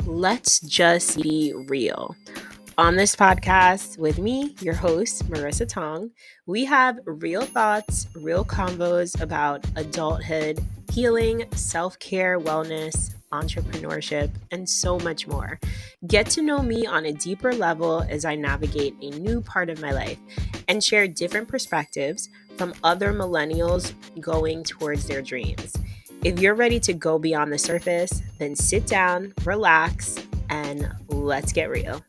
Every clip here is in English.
Let's just be real. On this podcast with me, your host, Marissa Tonge, we have real thoughts, real convos about adulthood, healing, self-care, wellness, entrepreneurship, and so much more. Get to know me on a deeper level as I navigate a new part of my life and share different perspectives from other millennials going towards their dreams. If you're ready to go beyond the surface, then sit down, relax, and let's get real.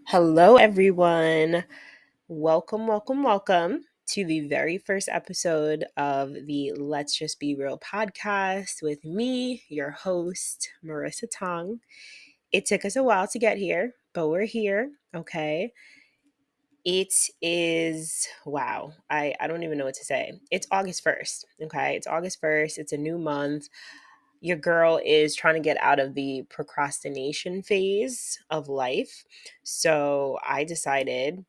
Hello, everyone. Welcome to the very first episode of the Let's Just Be Real podcast with me, your host, Marissa Tonge. It took us a while to get here, but we're here, okay? It is, wow, I don't even know what to say. It's August 1st, okay? It's August 1st. It's a new month. Your girl is trying to get out of the procrastination phase of life. So I decided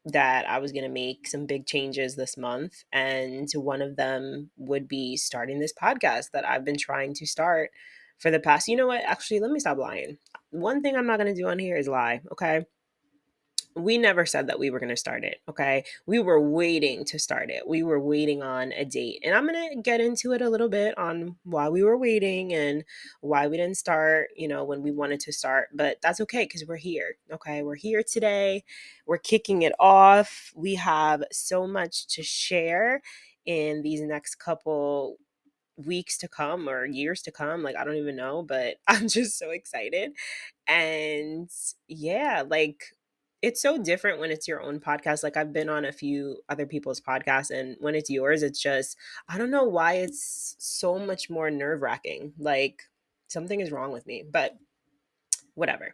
that I was going to make some big changes this month. And one of them would be starting this podcast that I've been trying to start for the past, you know what? Actually, let me stop lying. One thing I'm not going to do on here is lie, okay? We never said that we were going to start it, okay? We were waiting to start it. We were waiting on a date. And I'm going to get into it a little bit on why we were waiting and why we didn't start, when we wanted to start. But that's okay because we're here, okay? We're here today. We're kicking it off. We have so much to share in these next couple weeks to come or years to come. Like, I don't even know, but I'm just so excited. And yeah, like, it's so different when it's your own podcast. Like, I've been on a few other people's podcasts, and when it's yours, it's just, I don't know why it's so much more nerve-wracking. Like, something is wrong with me, but whatever.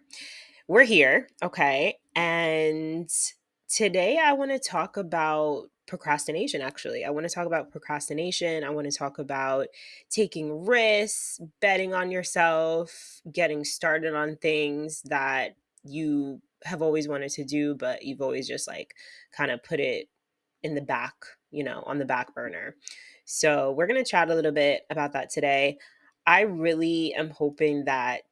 We're here, okay? And today I want to talk about procrastination, actually. I want to talk about procrastination. I want to talk about taking risks, betting on yourself, getting started on things that you have always wanted to do, but you've always just like kind of put it in the back, on the back burner. So we're going to chat a little bit about that today. I really am hoping that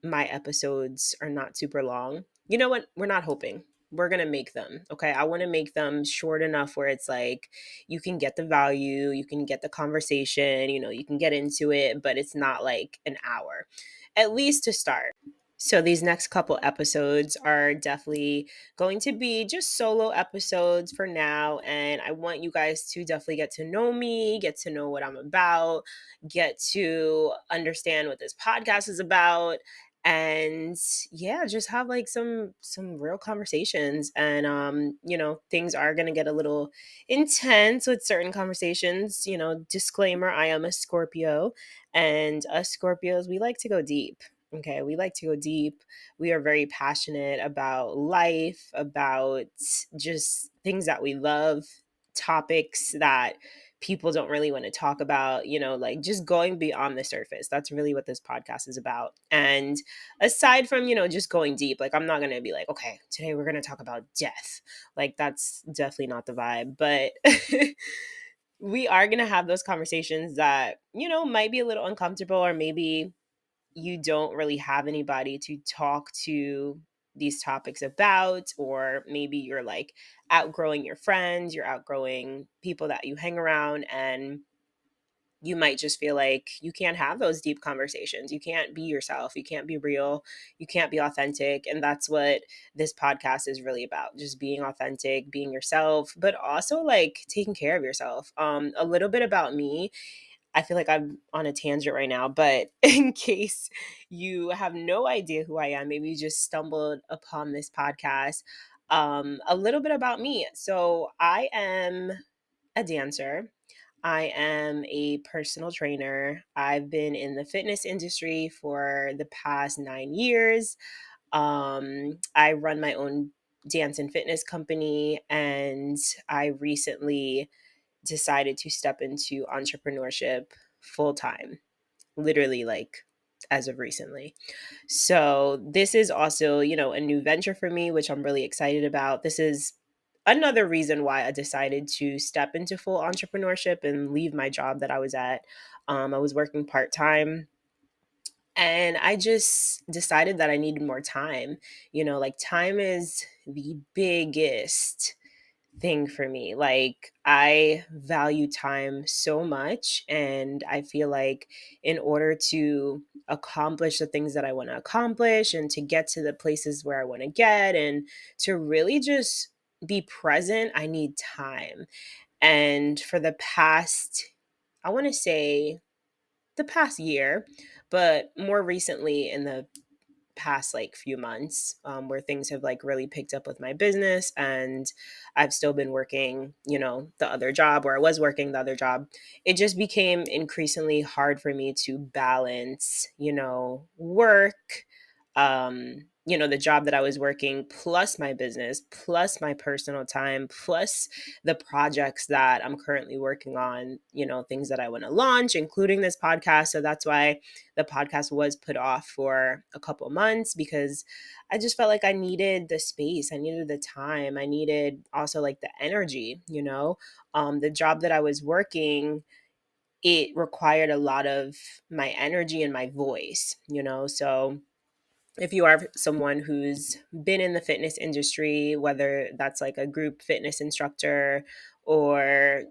my episodes are not super long. You know what? We're not hoping. We're going to make them. Okay. I want to make them short enough where it's like you can get the value, you can get the conversation, you can get into it, but it's not like an hour, at least to start. So these next couple episodes are definitely going to be just solo episodes for now. And I want you guys to definitely get to know me, get to know what I'm about, get to understand what this podcast is about, and yeah, just have like some real conversations. And things are going to get a little intense with certain conversations. Disclaimer, I am a Scorpio, and us Scorpios, we like to go deep. Okay, we like to go deep. We are very passionate about life, about just things that we love, topics that people don't really want to talk about, like just going beyond the surface. That's really what this podcast is about. And aside from, just going deep, like I'm not going to be like, okay, today we're going to talk about death. Like that's definitely not the vibe, but we are going to have those conversations that, might be a little uncomfortable, or maybe you don't really have anybody to talk to these topics about, or maybe you're like outgrowing your friends, you're outgrowing people that you hang around, and you might just feel like you can't have those deep conversations. You can't be yourself. You can't be real. You can't be authentic. And that's what this podcast is really about. Just being authentic, being yourself, but also like taking care of yourself. A little bit about me. I feel like I'm on a tangent right now, but in case you have no idea who I am, maybe you just stumbled upon this podcast, a little bit about me. So I am a dancer. I am a personal trainer. I've been in the fitness industry for the past 9 years. I run my own dance and fitness company, and I recently decided to step into entrepreneurship full time, literally like as of recently. So this is also, a new venture for me, which I'm really excited about. This is another reason why I decided to step into full entrepreneurship and leave my job that I was at. I was working part time, and I just decided that I needed more time. Like, time is the biggest thing for me. Like, I value time so much, and I feel like in order to accomplish the things that I want to accomplish and to get to the places where I want to get and to really just be present, I need time. And for the past, I want to say the past year, but more recently in the past like few months, where things have like really picked up with my business, and I've still been working, the other job, where I was working the other job. It just became increasingly hard for me to balance, work, the job that I was working, plus my business, plus my personal time, plus the projects that I'm currently working on, things that I want to launch, including this podcast. So that's why the podcast was put off for a couple months, because I just felt like I needed the space, I needed the time, I needed also like the energy. The job that I was working, it required a lot of my energy and my voice. So if you are someone who's been in the fitness industry, whether that's like a group fitness instructor or,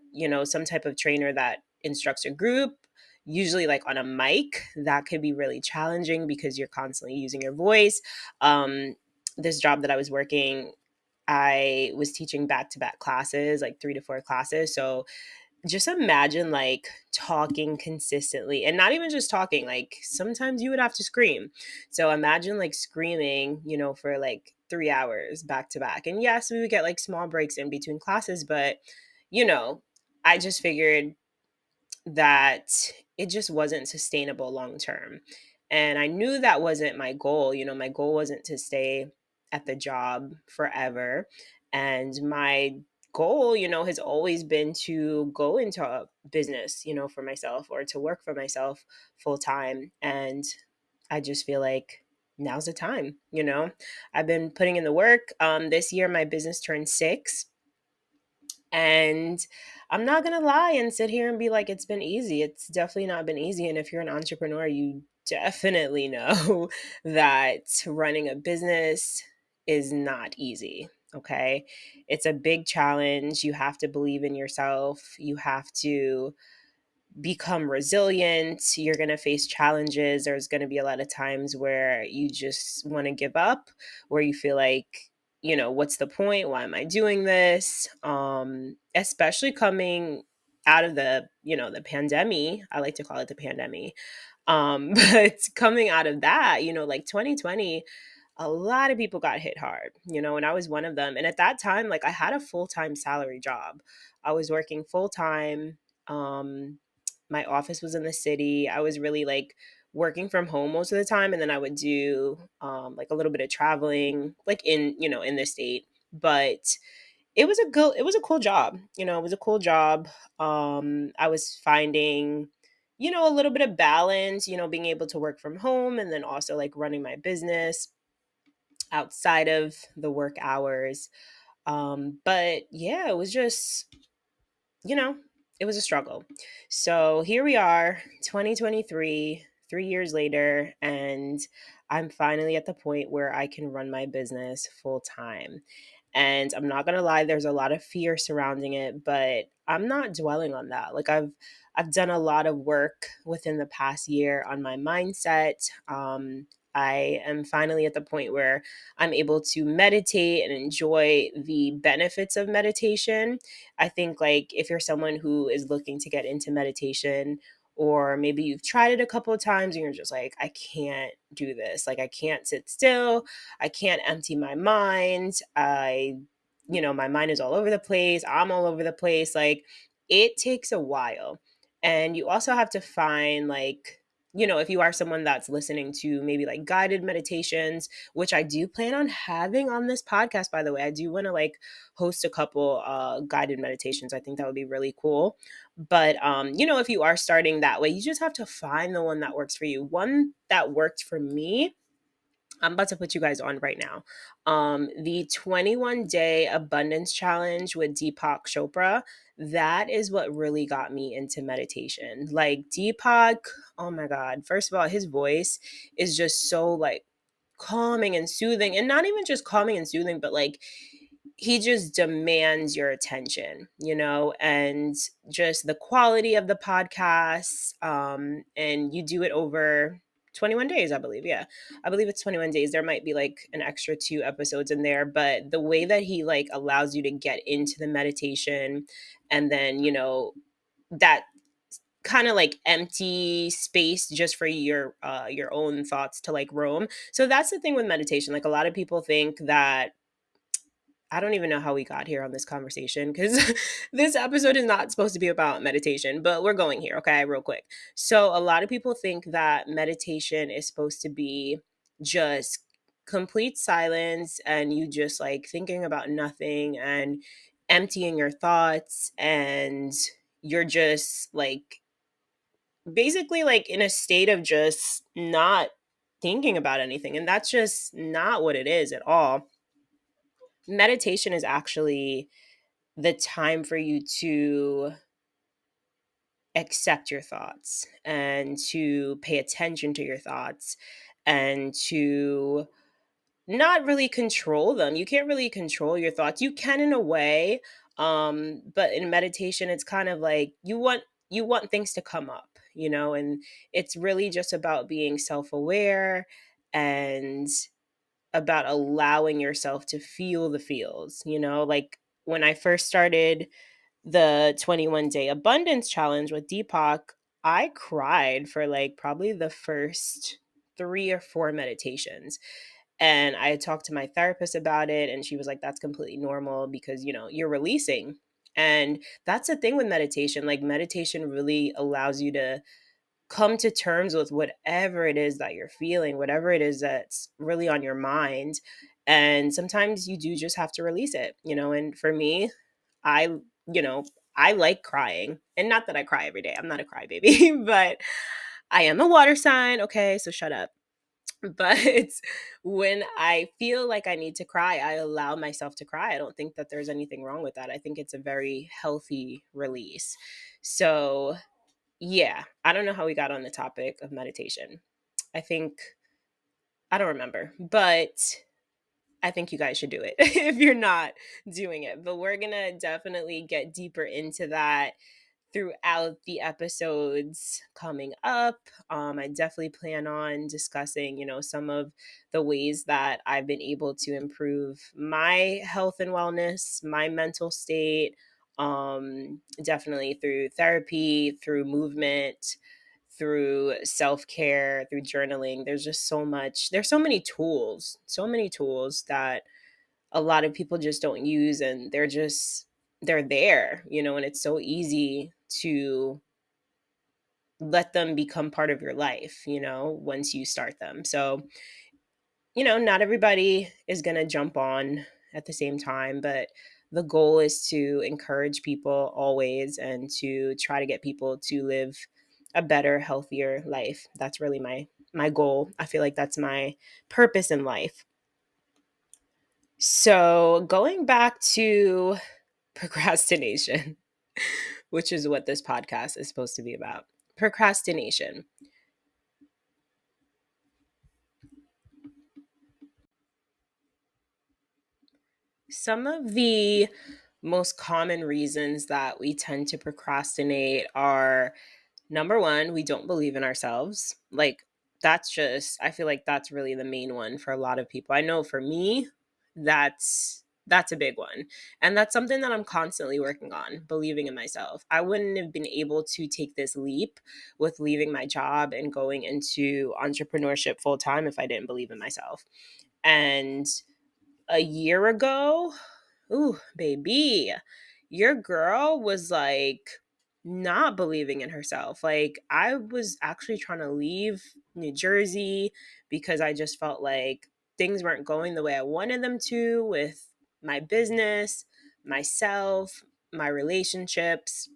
some type of trainer that instructs a group, usually like on a mic, that could be really challenging because you're constantly using your voice. This job that I was working, I was teaching back to back classes, like 3 to 4 classes. So just imagine like talking consistently, and not even just talking, like sometimes you would have to scream. So imagine like screaming, for like 3 hours back to back. And yes, we would get like small breaks in between classes, but you know, I just figured that it just wasn't sustainable long term. And I knew that wasn't my goal. My goal wasn't to stay at the job forever. And my goal, has always been to go into a business, for myself, or to work for myself full time. And I just feel like now's the time. I've been putting in the work. This year, my business turned 6, and I'm not going to lie and sit here and be like, it's been easy. It's definitely not been easy. And if you're an entrepreneur, you definitely know that running a business is not easy. Okay. It's a big challenge. You have to believe in yourself. You have to become resilient. You're going to face challenges. There's going to be a lot of times where you just want to give up, where you feel like, what's the point? Why am I doing this? Especially coming out of the pandemic. I like to call it the pandemic. But coming out of that, like 2020, a lot of people got hit hard, and I was one of them. And at that time, like, I had a full-time salary job. I was working full-time. Um, my office was in the city. I was really like working from home most of the time, and then I would do like a little bit of traveling, like in the state. But it was a cool job. It was a cool job. I was finding, a little bit of balance, being able to work from home and then also like running my business outside of the work hours. But yeah, it was just, you know, it was a struggle. So here we are, 2023, 3 years later, and I'm finally at the point where I can run my business full time. And I'm not gonna lie, there's a lot of fear surrounding it, but I'm not dwelling on that. Like, I've done a lot of work within the past year on my mindset. I am finally at the point where I'm able to meditate and enjoy the benefits of meditation. I think, like, if you're someone who is looking to get into meditation, or maybe you've tried it a couple of times and you're just like, I can't do this. Like, I can't sit still. I can't empty my mind. My mind is all over the place. I'm all over the place. Like, it takes a while. And you also have to find, like, if you are someone that's listening to maybe like guided meditations, which I do plan on having on this podcast, by the way. I do want to like host a couple guided meditations. I think that would be really cool. But if you are starting that way, you just have to find the one that works for you. One that worked for me I'm about to put you guys on right now. The 21-day abundance challenge with Deepak Chopra. That is what really got me into meditation. Like Deepak, oh my God. First of all, his voice is just so like calming and soothing, and not even just calming and soothing, but like he just demands your attention, and just the quality of the podcast. And you do it over 21 days, I believe. Yeah, I believe it's 21 days. There might be like an extra 2 episodes in there, but the way that he like allows you to get into the meditation, and then, that kind of like empty space just for your own thoughts to like roam. So that's the thing with meditation. Like a lot of people think that, I don't even know how we got here on this conversation because this episode is not supposed to be about meditation, but we're going here, okay, real quick. So, a lot of people think that meditation is supposed to be just complete silence and you just like thinking about nothing and emptying your thoughts, and you're just like basically like in a state of just not thinking about anything. And that's just not what it is at all. Meditation is actually the time for you to accept your thoughts and to pay attention to your thoughts and to not really control them. You can't really control your thoughts. You can in a way, but in meditation it's kind of like you want things to come up, and it's really just about being self-aware and about allowing yourself to feel the feels, like when I first started the 21-day abundance challenge with Deepak, I cried for like probably the first 3 or 4 meditations. And I had talked to my therapist about it, and she was like, that's completely normal because, you're releasing. And that's the thing with meditation. Like, meditation really allows you to come to terms with whatever it is that you're feeling, whatever it is that's really on your mind. And sometimes you do just have to release it, and for me, I, you know, I like crying. And not that I cry every day. I'm not a crybaby, but I am a water sign. Okay, so shut up. But when I feel like I need to cry, I allow myself to cry. I don't think that there's anything wrong with that. I think it's a very healthy release. So, yeah, I don't know how we got on the topic of meditation. I think, I don't remember, but I think you guys should do it if you're not doing it. But we're going to definitely get deeper into that throughout the episodes coming up. I definitely plan on discussing, some of the ways that I've been able to improve my health and wellness, my mental state, definitely through therapy, through movement, through self-care, through journaling. There's just there's so many tools that a lot of people just don't use, and they're there, and it's so easy to let them become part of your life, once you start them. So, not everybody is going to jump on at the same time, but the goal is to encourage people always and to try to get people to live a better, healthier life. That's really my goal. I feel like that's my purpose in life. So, going back to procrastination, which is what this podcast is supposed to be about. Procrastination. Some of the most common reasons that we tend to procrastinate are, number one, we don't believe in ourselves. Like, I feel like that's really the main one for a lot of people. I know for me, that's a big one. And that's something that I'm constantly working on, believing in myself. I wouldn't have been able to take this leap with leaving my job and going into entrepreneurship full time if I didn't believe in myself. And a year ago, ooh, baby, your girl was like not believing in herself. Like, I was actually trying to leave New Jersey because I just felt like things weren't going the way I wanted them to with my business, myself, my relationships.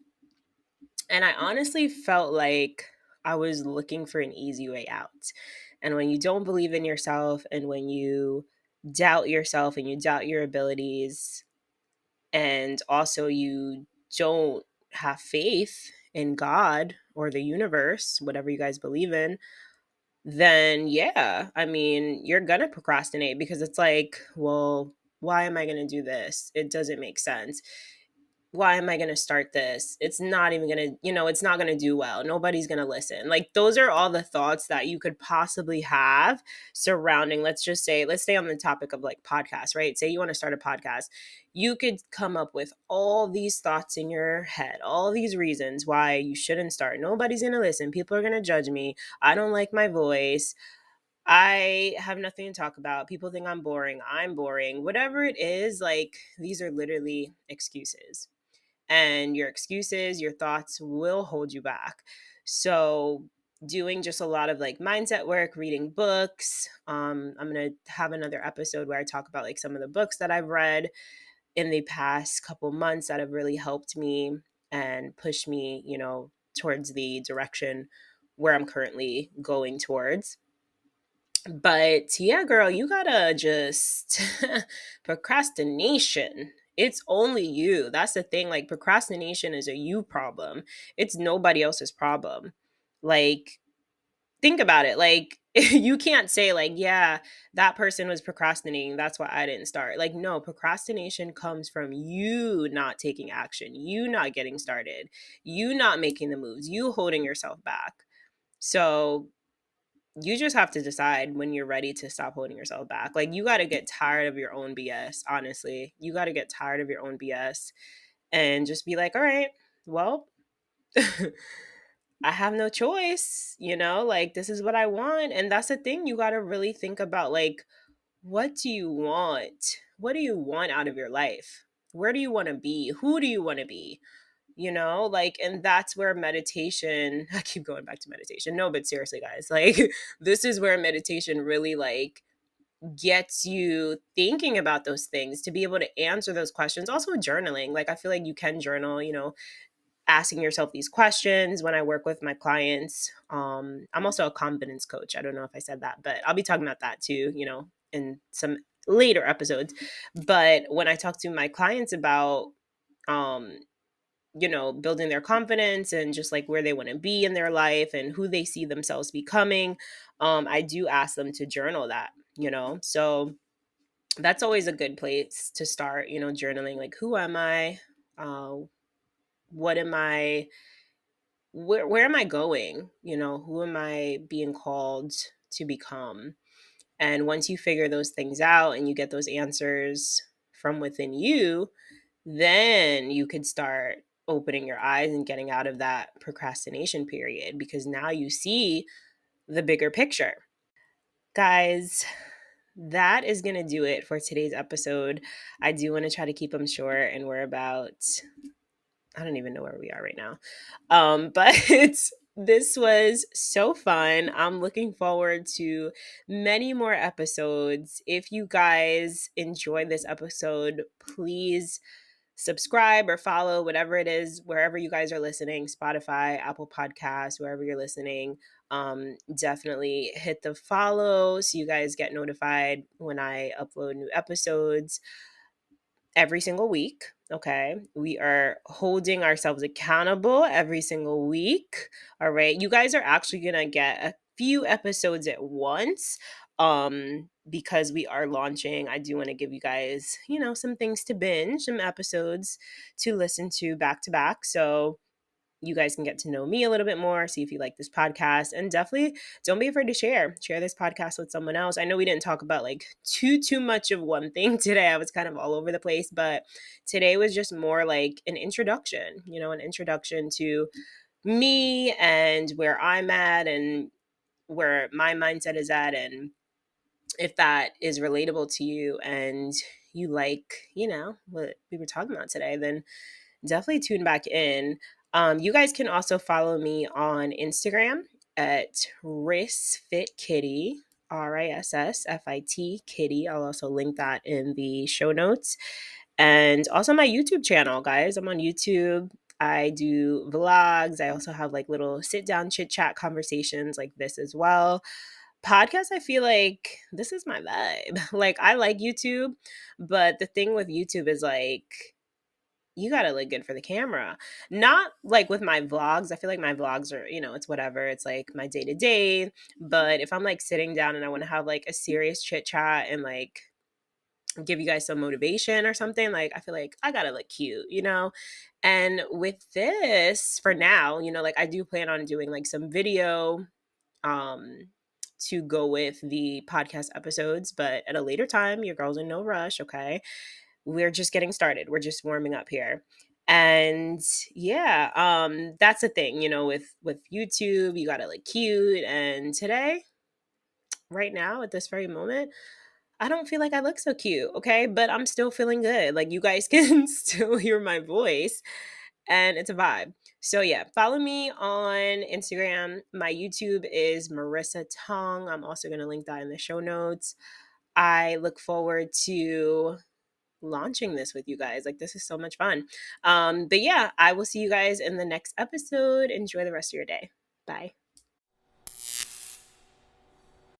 And I honestly felt like I was looking for an easy way out. And when you don't believe in yourself, and when you doubt yourself and you doubt your abilities, and also you don't have faith in God or the universe, whatever you guys believe in, then yeah, I mean, you're gonna procrastinate because it's like, well, why am I gonna do this? It doesn't make sense. Why am I going to start this? It's not even going to, it's not going to do well. Nobody's going to listen. Like, those are all the thoughts that you could possibly have surrounding, let's just say, let's stay on the topic of like podcasts, right? Say you want to start a podcast. You could come up with all these thoughts in your head, all these reasons why you shouldn't start. Nobody's going to listen. People are going to judge me. I don't like my voice. I have nothing to talk about. People think I'm boring. I'm boring. Whatever it is, like, these are literally excuses, and your excuses, your thoughts will hold you back. So doing just a lot of like mindset work, reading books. I'm going to have another episode where I talk about like some of the books that I've read in the past couple months that have really helped me and pushed me, towards the direction where I'm currently going towards. But yeah, girl, you gotta just procrastination. It's only you. That's the thing. Like, procrastination is a you problem. It's nobody else's problem. Like, think about it. Like, you can't say, like, yeah, that person was procrastinating. That's why I didn't start. Like, no, procrastination comes from you not taking action, you not getting started, you not making the moves, you holding yourself back. So you just have to decide when you're ready to stop holding yourself back. Like, you got to get tired of your own BS, honestly. You got to get tired of your own BS and just be like, all right, well, I have no choice, like, this is what I want. And that's the thing. You got to really think about, like, what do you want? What do you want out of your life? Where do you want to be? Who do you want to be? Like, and that's where meditation, I keep going back to meditation. No, but seriously, guys, like, this is where meditation really like gets you thinking about those things, to be able to answer those questions. Also journaling. Like, I feel like you can journal, asking yourself these questions. When I work with my clients, I'm also a confidence coach. I don't know if I said that, but I'll be talking about that too, in some later episodes. But when I talk to my clients about um building their confidence and just like where they want to be in their life and who they see themselves becoming, I do ask them to journal that, so that's always a good place to start, journaling, like, who am I, uh, what am I, where am I going, who am I being called to become. And once you figure those things out and you get those answers from within you, then you could start opening your eyes and getting out of that procrastination period, because now you see the bigger picture. Guys, that is going to do it for today's episode. I do want to try to keep them short, and we're about, I don't even know where we are right now. But this was so fun. I'm looking forward to many more episodes. If you guys enjoyed this episode, please subscribe or follow, whatever it is, wherever you guys are listening, Spotify, Apple Podcasts, wherever you're listening. Definitely hit the follow so you guys get notified when I upload new episodes every single week. Okay. We are holding ourselves accountable every single week. All right. You guys are actually going to get a few episodes at once, because we are launching. I do want to give you guys, some things to binge, some episodes to listen to back. So you guys can get to know me a little bit more, see if you like this podcast, and definitely don't be afraid to share this podcast with someone else. I know we didn't talk about like too much of one thing today. I was kind of all over the place, but today was just more like an introduction, an introduction to me and where I'm at and where my mindset is at. And if that is relatable to you and you like, what we were talking about today, then definitely tune back in. You guys can also follow me on Instagram at RissFitKitty, RISSFIT Kitty. I'll also link that in the show notes. And also my YouTube channel, guys. I'm on YouTube. I do vlogs. I also have like little sit down chit chat conversations like this as well. Podcasts, I feel like this is my vibe. Like, I like YouTube, but the thing with YouTube is like, you gotta look good for the camera. Not like with my vlogs. I feel like my vlogs are, it's whatever. It's like my day to day. But if I'm like sitting down and I want to have like a serious chit chat and like give you guys some motivation or something, like I feel like I gotta look cute. And with this, for now, like I do plan on doing like some video um to go with the podcast episodes, but at a later time. Your girl's in no rush, okay? We're just getting started. We're just warming up here. And yeah, that's the thing, with YouTube, you gotta look cute. And today, right now, at this very moment, I don't feel like I look so cute, okay? But I'm still feeling good. Like, you guys can still hear my voice, and it's a vibe. So yeah, follow me on Instagram. My YouTube is Marissa Tonge. I'm also going to link that in the show notes. I look forward to launching this with you guys. Like, this is so much fun. But yeah, I will see you guys in the next episode. Enjoy the rest of your day. Bye.